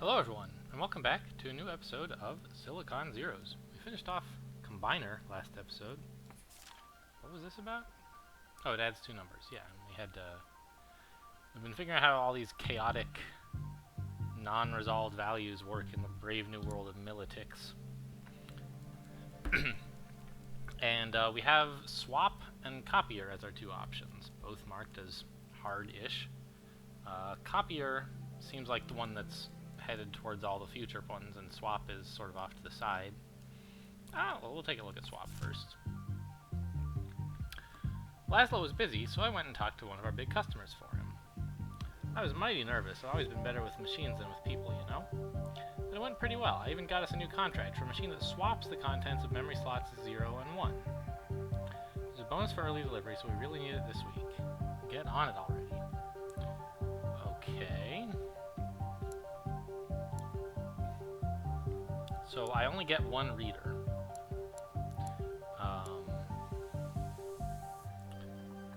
Hello everyone, and welcome back to a new episode of Silicon Zeros. We finished off Combiner last episode. What was this about? Oh, it adds two numbers, yeah. And we've been figuring out how all these chaotic, non-resolved values work in the brave new world of Milotics. And we have swap and copier as our two options, both marked as hard-ish. Copier seems like the one that's headed towards all the future ones, and swap is sort of off to the side. Well, we'll take a look at swap first. Laszlo was busy, so I went and talked to one of our big customers for him. I was mighty nervous. I've always been better with machines than with people, you know? But it went pretty well. I even got us a new contract for a machine that swaps the contents of memory slots 0 and 1. There's a bonus for early delivery, so we really need it this week. Get on it already. Okay. So I only get one reader.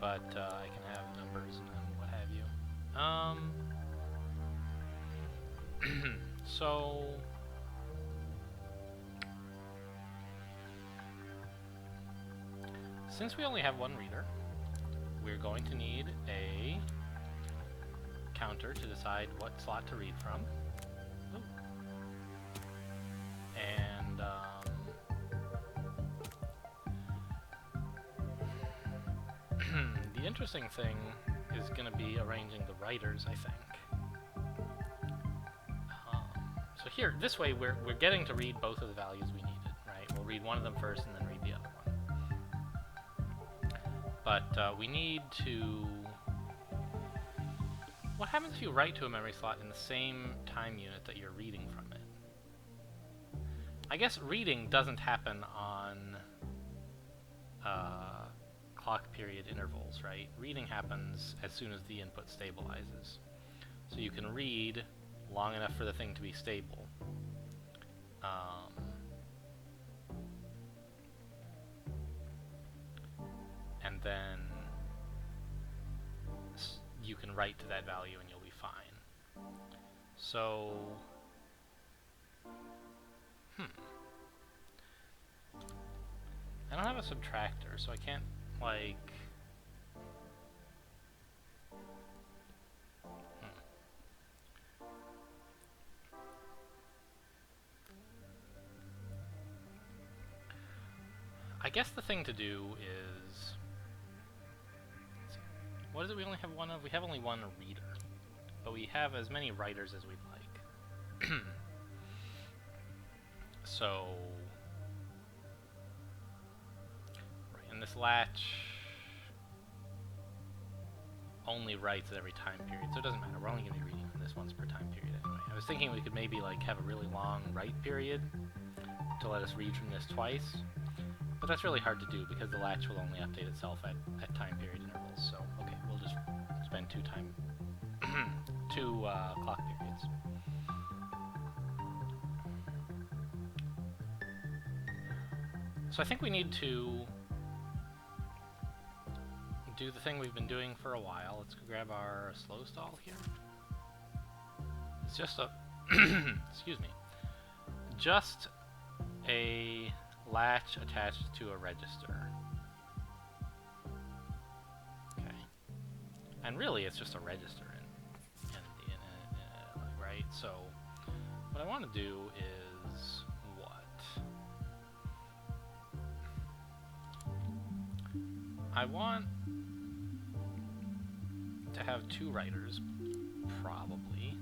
But I can have numbers and what have you. So since we only have one reader, we're going to need a counter to decide what slot to read from. Ooh. And the interesting thing is going to be arranging the writers, I think. So here, this way, we're getting to read both of the values we needed, right? We'll read one of them first and then read the other one. But we need to... What happens if you write to a memory slot in the same time unit that you're reading from it? I guess reading doesn't happen on clock period intervals, right? Reading happens as soon as the input stabilizes. So you can read long enough for the thing to be stable. And then you can write to that value and you'll be fine. So... I don't have a subtractor, so I can't, like... I guess the thing to do is... What is it we only have one of? We have only one reader. But we have as many writers as we'd like. So... And this latch only writes at every time period, so it doesn't matter. We're only going to be reading from this once per time period anyway. I was thinking we could maybe like have a really long write period to let us read from this twice, but that's really hard to do because the latch will only update itself at time period intervals. So okay, we'll just spend two clock periods. So I think we need to do the thing we've been doing for a while. Let's go grab our slow stall here. It's just a excuse me, just a latch attached to a register. Okay, and really it's just a register right? So what I want to do is I want to have two writers, probably.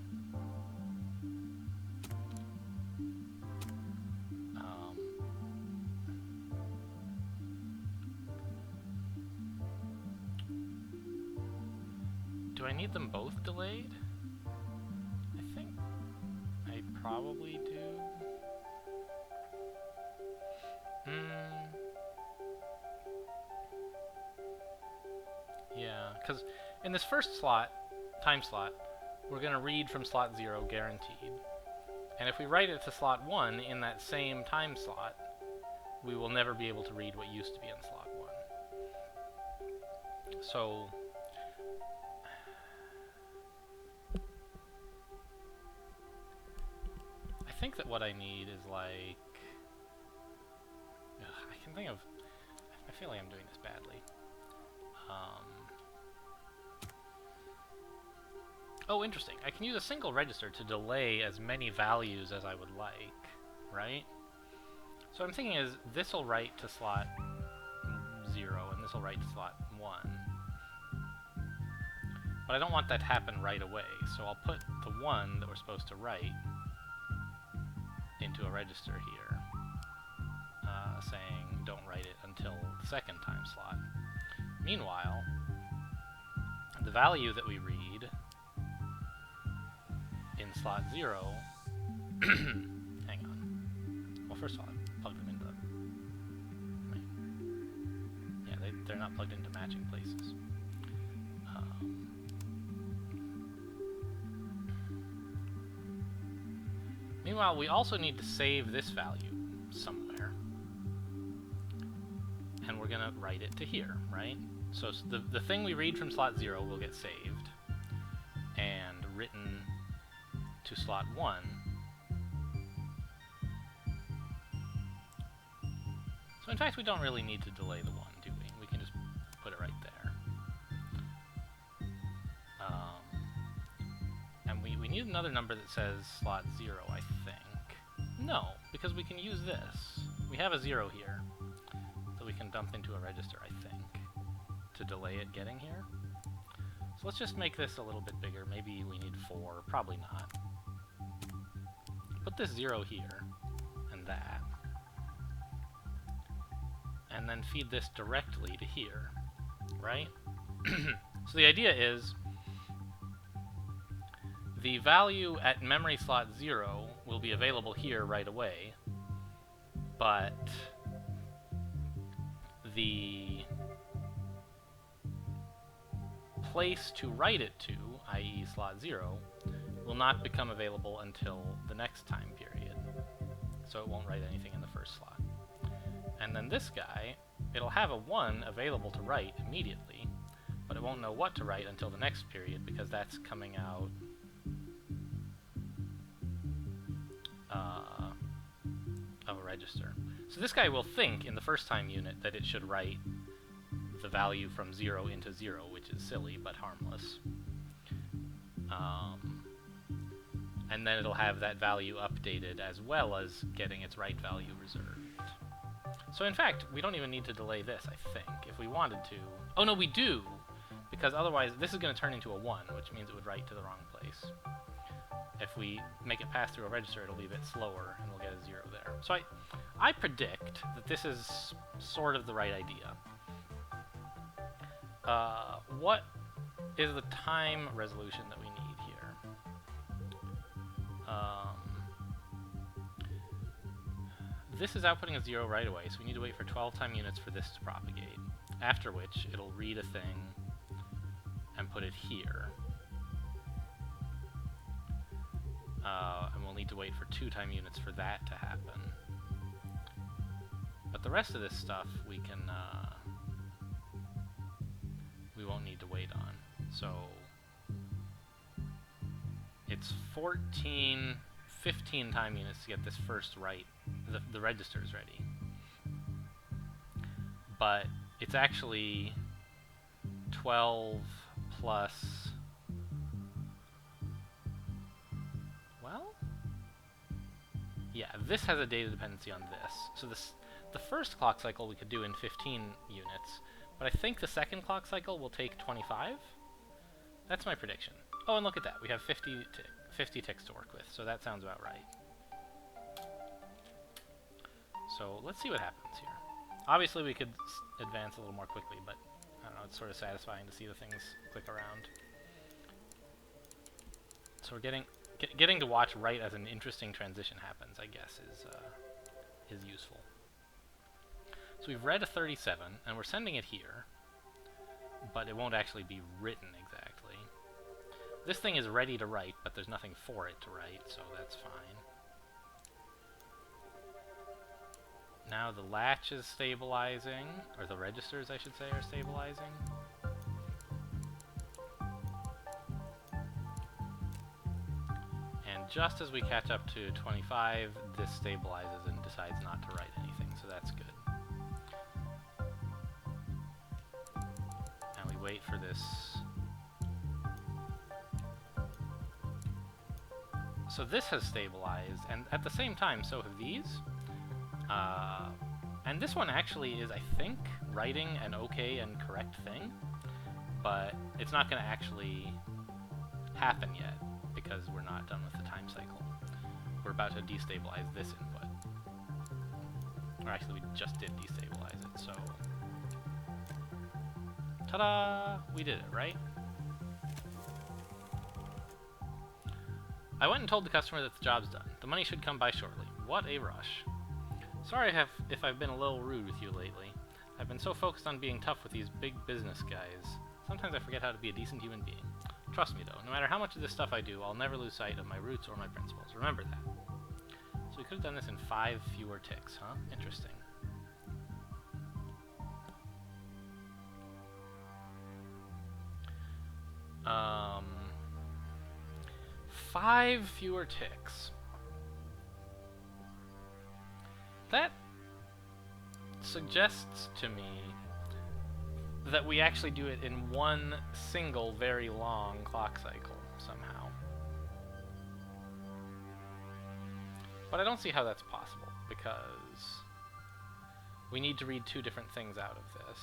Do I need them both delayed? I think I probably do. Yeah, because in this first slot, time slot, we're going to read from slot 0 guaranteed. And if we write it to slot 1 in that same time slot, we will never be able to read what used to be in slot 1. So think that what I need is like... I can think of... I feel like I'm doing this badly. Oh, interesting. I can use a single register to delay as many values as I would like, right? So what I'm thinking is this will write to slot 0 and this will write to slot 1. But I don't want that to happen right away, so I'll put the 1 that we're supposed to write into a register here, saying don't write it until the second time slot. Meanwhile, the value that we read in slot 0, hang on. Well, first of all, I plugged them into yeah, they're not plugged into matching places. Meanwhile, we also need to save this value somewhere. And we're going to write it to here, right? So the thing we read from slot 0 will get saved and written to slot 1. So in fact, we don't really need to delay the 1, do we? We can just put it right there. And we need another number that says slot 0, I think. No, because we can use this. We have a 0 here that we can dump into a register, I think, to delay it getting here. So let's just make this a little bit bigger. Maybe we need 4, probably not. Put this 0 here, and that. And then feed this directly to here, right? So the idea is the value at memory slot 0 will be available here right away, but the place to write it to, i.e. slot 0, will not become available until the next time period. So it won't write anything in the first slot. And then this guy, it'll have a 1 available to write immediately, but it won't know what to write until the next period because that's coming out of a register. So this guy will think in the first time unit that it should write the value from 0 into 0, which is silly but harmless. And then it'll have that value updated as well as getting its write value reserved. So in fact, we don't even need to delay this, I think, if we wanted to. Oh no, we do! Because otherwise, this is going to turn into a 1, which means it would write to the wrong place. If we make it pass through a register, it'll leave it slower, and we'll get a 0 there. So I predict that this is sort of the right idea. What is the time resolution that we need here? This is outputting a 0 right away, so we need to wait for 12 time units for this to propagate, after which it'll read a thing and put it here. And we'll need to wait for 2 time units for that to happen. But the rest of this stuff we can, we won't need to wait on. So it's 15 time units to get this first write, the registers ready. But it's actually 12 plus... Well? Yeah, this has a data dependency on this. So the first clock cycle we could do in 15 units, but I think the second clock cycle will take 25? That's my prediction. Oh, and look at that. We have 50 ticks to work with, so that sounds about right. So let's see what happens here. Obviously we could advance a little more quickly, but I don't know, it's sort of satisfying to see the things click around. So we're getting to watch right as an interesting transition happens, I guess, is useful. So we've read a 37, and we're sending it here, but it won't actually be written exactly. This thing is ready to write, but there's nothing for it to write, so that's fine. Now the latch is stabilizing, or the registers, I should say, are stabilizing. And just as we catch up to 25, this stabilizes and decides not to write anything, so that's good. And we wait for this. So this has stabilized, and at the same time, so have these. And this one actually is, I think, writing an okay and correct thing, but it's not going to actually happen yet, because we're not done with the time cycle. We're about to destabilize this input. Or actually, we just did destabilize it, so... Ta-da! We did it, right? I went and told the customer that the job's done. The money should come by shortly. What a rush. Sorry if I've been a little rude with you lately. I've been so focused on being tough with these big business guys. Sometimes I forget how to be a decent human being. Trust me though, no matter how much of this stuff I do, I'll never lose sight of my roots or my principles. Remember that. So we could have done this in 5 fewer ticks, huh? Interesting. Five fewer ticks. That suggests to me that we actually do it in one single very long clock cycle somehow. But I don't see how that's possible, because we need to read 2 different things out of this.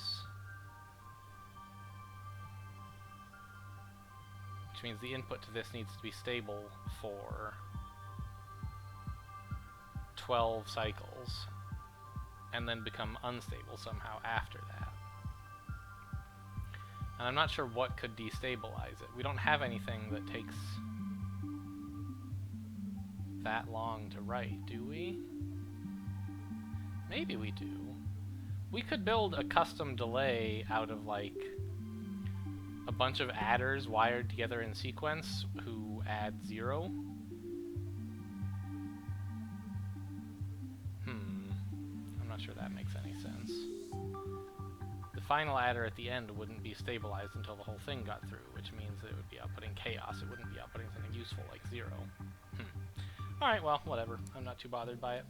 Which means the input to this needs to be stable for 12 cycles, and then become unstable somehow after that. And I'm not sure what could destabilize it. We don't have anything that takes that long to write, do we? Maybe we do. We could build a custom delay out of, like, a bunch of adders wired together in sequence who add 0. I'm not sure that makes any sense. The final adder at the end wouldn't be stabilized until the whole thing got through, which means that it would be outputting chaos. It wouldn't be outputting something useful like 0. Alright, well, whatever. I'm not too bothered by it.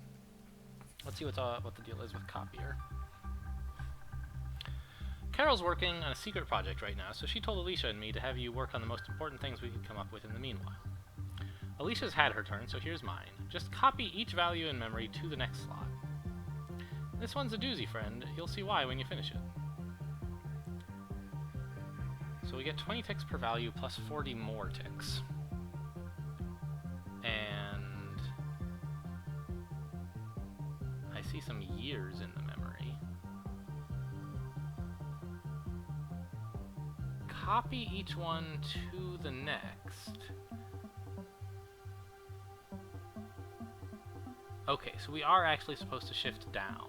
Let's see what the deal is with copier. Carol's working on a secret project right now, so she told Alicia and me to have you work on the most important things we could come up with in the meanwhile. Alicia's had her turn, so here's mine. Just copy each value in memory to the next slot. This one's a doozy, friend. You'll see why when you finish it. So we get 20 ticks per value plus 40 more ticks. And I see some years in the memory. Copy each one to the next. Okay, so we are actually supposed to shift down,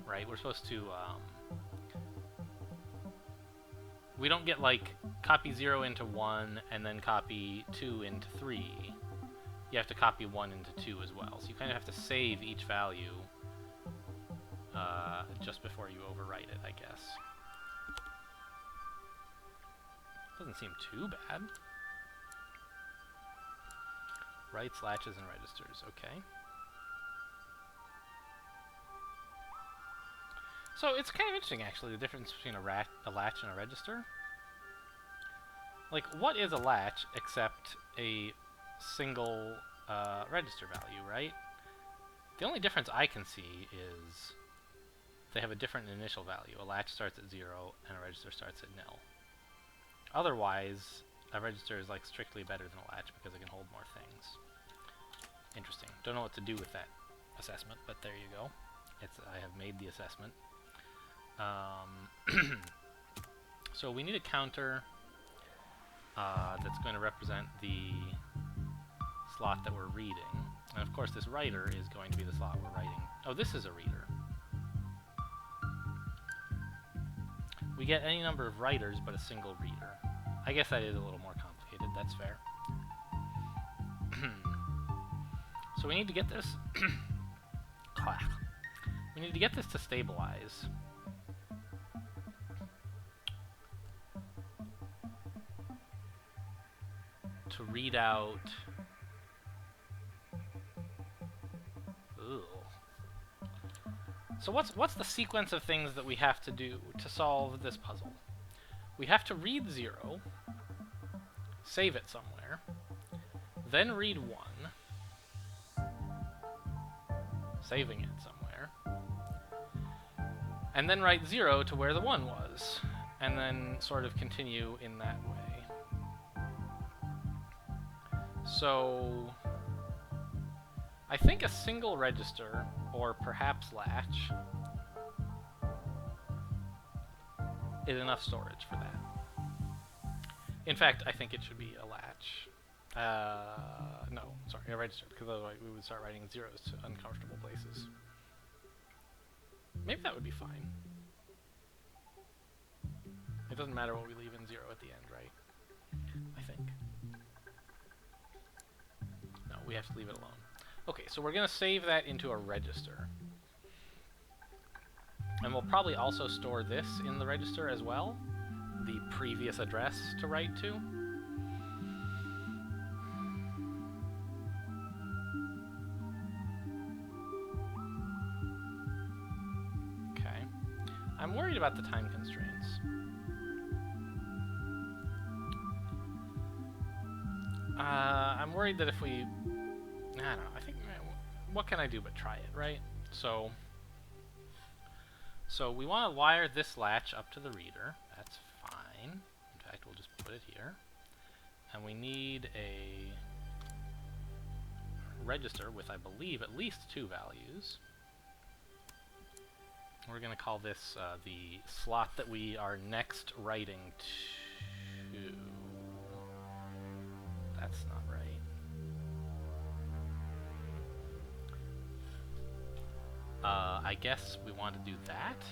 right? We're supposed to, we don't get, like, copy 0 into 1 and then copy 2 into 3. You have to copy 1 into 2 as well. So you kind of have to save each value just before you overwrite it, I guess. Doesn't seem too bad. Writes, latches, and registers. Okay. So it's kind of interesting, actually, the difference between a latch and a register. Like, what is a latch except a single register value, right? The only difference I can see is they have a different initial value. A latch starts at 0 and a register starts at 0. Otherwise, a register is, like, strictly better than a latch because it can hold more things. Interesting. Don't know what to do with that assessment, but there you go. I have made the assessment. So we need a counter that's going to represent the slot that we're reading. And of course this writer is going to be the slot we're writing. Oh, this is a reader. We get any number of writers but a single reader. I guess that is a little more complicated, that's fair. So we need to get this we need to get this to stabilize. To read out So what's the sequence of things that we have to do to solve this puzzle? We have to read 0, save it somewhere, then read 1, saving it somewhere, and then write 0 to where the 1 was, and then sort of continue in that way. So I think a single register, or perhaps latch, is enough storage for that. In fact, I think it should be a latch. No, sorry, a register, because otherwise we would start writing zeros to uncomfortable places. Maybe that would be fine. It doesn't matter what we leave in 0 at the end, right? I think. No, we have to leave it alone. Okay, so we're going to save that into a register. And we'll probably also store this in the register as well, the previous address to write to. Okay. I'm worried about the time constraints. I'm worried that if we... I don't know, I think... What can I do but try it, right? So we want to wire this latch up to the reader. That's fine. In fact, we'll just put it here. And we need a register with, I believe, at least 2 values. We're going to call this the slot that we are next writing to. That's not right. I guess we want to do that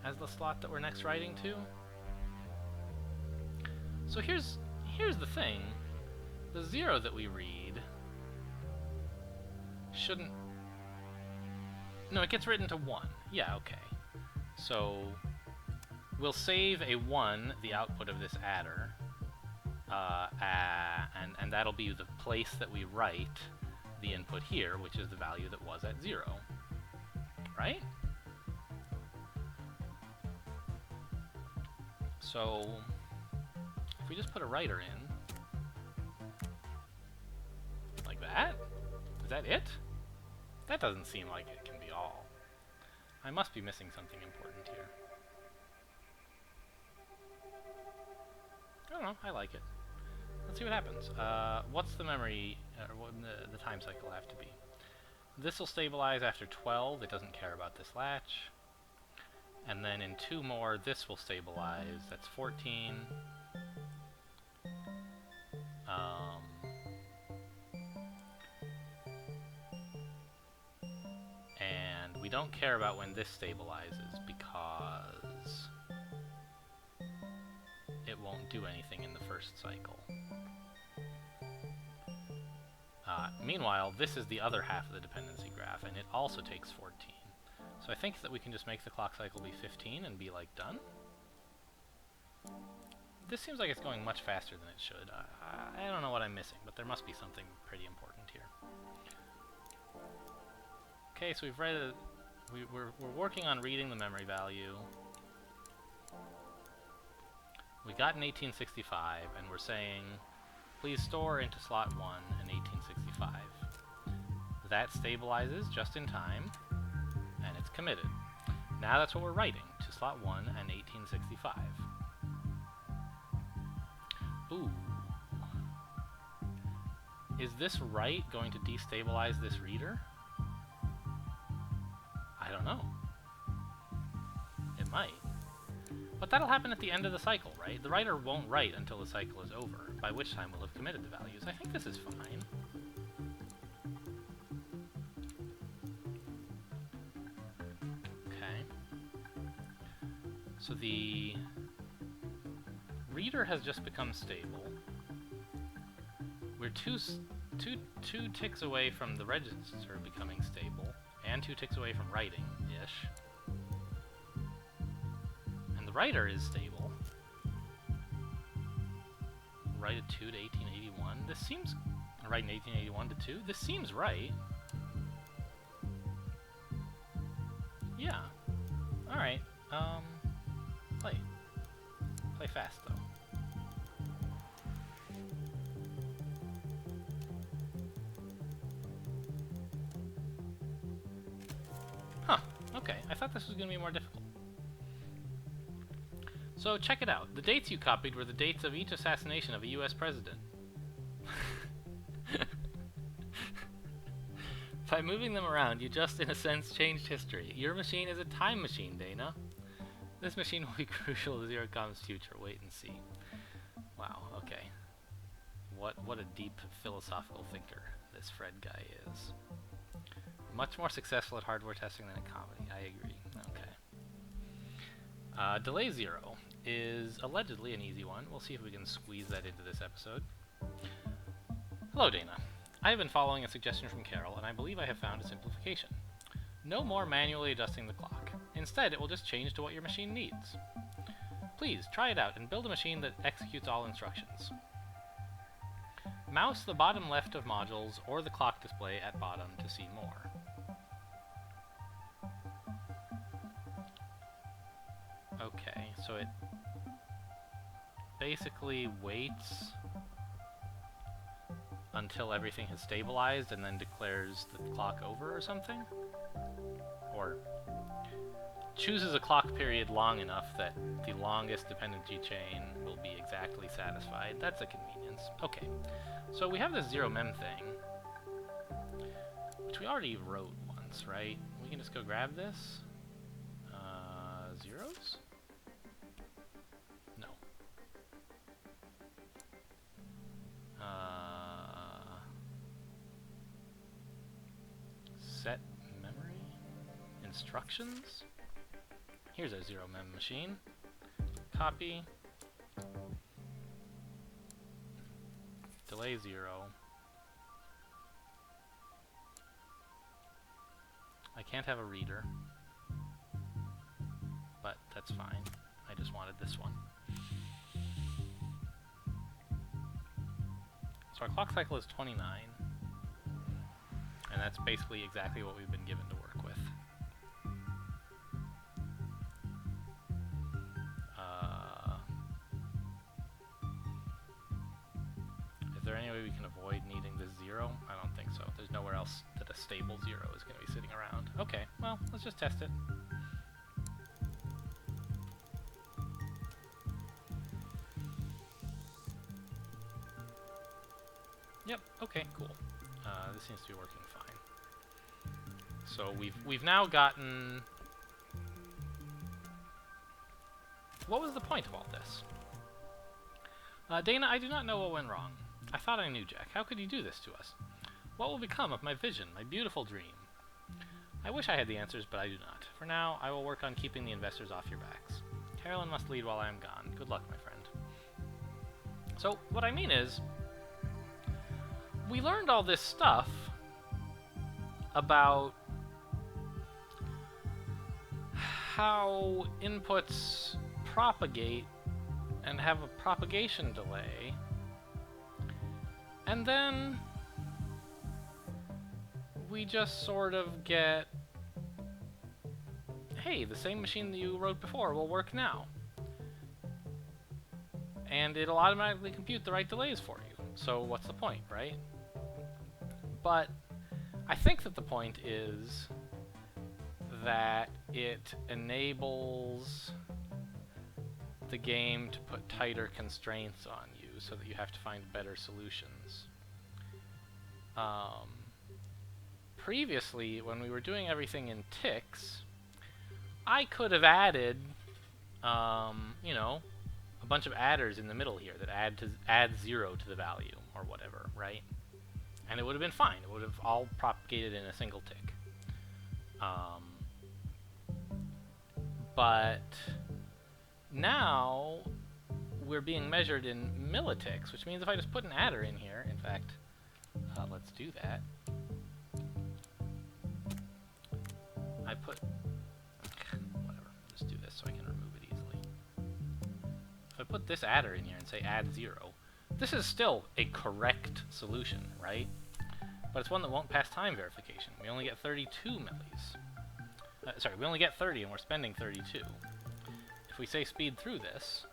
as the slot that we're next writing to. So here's the thing. The 0 that we read shouldn't... No, it gets written to 1. Yeah, okay. So we'll save a 1, the output of this adder, and that'll be the place that we write the input here, which is the value that was at 0. Right? So if we just put a writer in, like that? Is that it? That doesn't seem like it can be all. I must be missing something important here. I don't know, I like it. Let's see what happens. What's the memory, what the time cycle have to be? This will stabilize after 12, it doesn't care about this latch. And then in 2 more, this will stabilize, that's 14. And we don't care about when this stabilizes because it won't do anything in the first cycle. Meanwhile, this is the other half of the dependency graph, and it also takes 14. So I think that we can just make the clock cycle be 15 and be, like, done. This seems like it's going much faster than it should. I don't know what I'm missing, but there must be something pretty important here. Okay, so we've read we're working on reading the memory value. We got an 1865, and we're saying, please store into slot 1 an 1865. That stabilizes just in time, and it's committed. Now that's what we're writing, to slot 1 and 1865. Ooh. Is this write going to destabilize this reader? I don't know. It might. But that'll happen at the end of the cycle, right? The writer won't write until the cycle is over, by which time we'll have committed the values. I think this is fine. Okay. So the reader has just become stable. We're two ticks away from the register becoming stable, and 2 ticks away from writing-ish. And the writer is stable. Write a 2 to 1881. This seems... Write an 1881 to 2? This seems right. Yeah. Alright. Play. Play fast, though. Huh. Okay. I thought this was going to be more difficult. So, check it out. The dates you copied were the dates of each assassination of a US president. By moving them around, you just, in a sense, changed history. Your machine is a time machine, Dana. This machine will be crucial to Zerocom's future. Wait and see. Wow, okay. What a deep philosophical thinker this Fred guy is. Much more successful at hardware testing than at comedy. I agree. Okay. Delay 0 is allegedly an easy one. We'll see if we can squeeze that into this episode. Hello, Dana. I have been following a suggestion from Carol, and I believe I have found a simplification. No more manually adjusting the clock. Instead, it will just change to what your machine needs. Please, try it out and build a machine that executes all instructions. Mouse the bottom left of modules or the clock display at bottom to see more. Okay, so it basically waits until everything has stabilized and then declares the clock over or something? Or chooses a clock period long enough that the longest dependency chain will be exactly satisfied. That's a convenience. Okay, so we have this zero mem thing, which we already wrote once, right? We can just go grab this. Zeros? No. Set memory? Instructions? Here's our zero mem machine. Copy. Delay 0. I can't have a reader, but that's fine. I just wanted this one. So our clock cycle is 29, and that's basically exactly what we've been given to work with. Is there any way we can avoid needing this 0? I don't think so. There's nowhere else that a stable 0 is going to be sitting around. Okay, well, let's just test it. Yep, okay, cool. This seems to be working fine. So we've now gotten... What was the point of all this? Dana, I do not know what went wrong. I thought I knew, Jack. How could you do this to us? What will become of my vision, my beautiful dream? I wish I had the answers, but I do not. For now, I will work on keeping the investors off your backs. Carolyn must lead while I am gone. Good luck, my friend. So, what I mean is, we learned all this stuff about how inputs propagate and have a propagation delay, and then we just sort of get, hey, the same machine that you wrote before will work now. And it'll automatically compute the right delays for you. So what's the point, right? But I think that the point is that it enables the game to put tighter constraints on you so that you have to find better solutions. Previously, when we were doing everything in ticks, I could have added, you know, a bunch of adders in the middle here that add 0 to the value or whatever, right? And it would have been fine. It would have all propagated in a single tick. But now we're being measured in milliticks, which means if I just put an adder in here, in fact, let's do that. I put, whatever, I'll just do this so I can remove it easily. If I put this adder in here and say add 0, this is still a correct solution, right? But it's one that won't pass time verification. We only get 32 millis. sorry, we only get 30 and we're spending 32. If we say speed through this...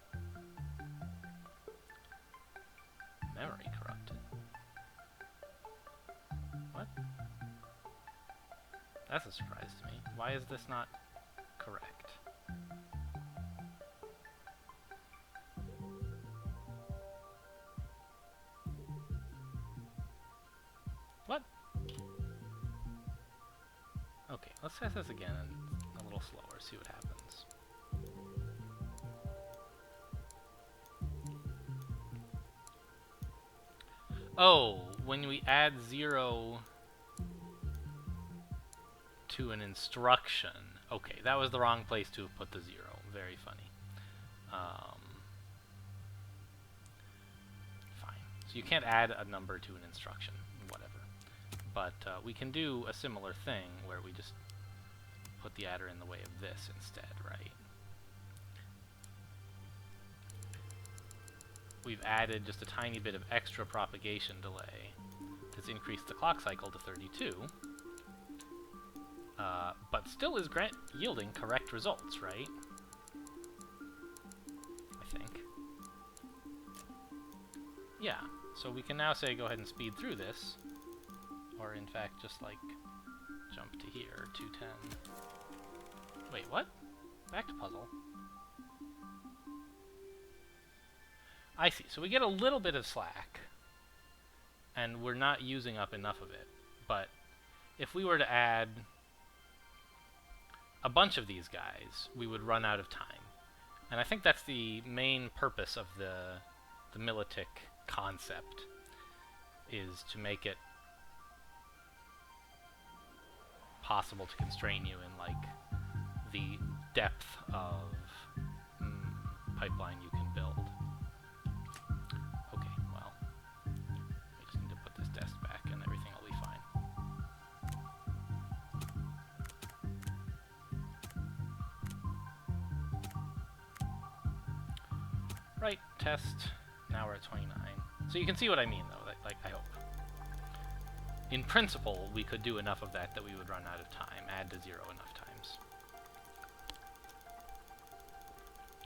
Memory corrupted. What? That's a surprise to me. Why is this not correct? What? Okay, let's test this again and a little slower, see what happens. Oh, when we add 0 to an instruction. Okay, that was the wrong place to have put the 0. Very funny. Fine. So you can't add a number to an instruction, whatever. But we can do a similar thing where we just put the adder in the way of this instead, right? We've added just a tiny bit of extra propagation delay that's increased the clock cycle to 32, but still is yielding correct results, right? I think. Yeah, so we can now say go ahead and speed through this, or in fact just like jump to here, 210. Wait, what? Back to puzzle. I see. So we get a little bit of slack, and we're not using up enough of it. But if we were to add a bunch of these guys, we would run out of time. And I think that's the main purpose of the Milotic concept, is to make it possible to constrain you in, like, the depth of pipeline you can build. Okay, well, we just need to put this test back and everything will be fine. Right, test. Now we're at 29. So you can see what I mean, though, like, I hope. In principle, we could do enough of that that we would run out of time, add to 0 enough times.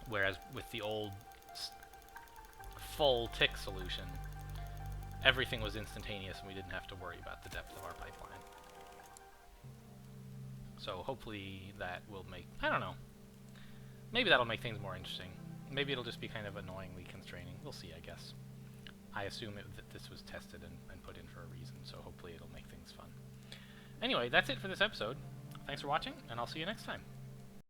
Whereas with the old full tick solution, everything was instantaneous and we didn't have to worry about the depth of our pipeline. So hopefully that will make, I don't know, maybe that'll make things more interesting. Maybe it'll just be kind of annoyingly constraining. We'll see, I guess. I assume that this was tested and put in for a reason, so hopefully it'll make things fun. Anyway, that's it for this episode. Thanks for watching, and I'll see you next time.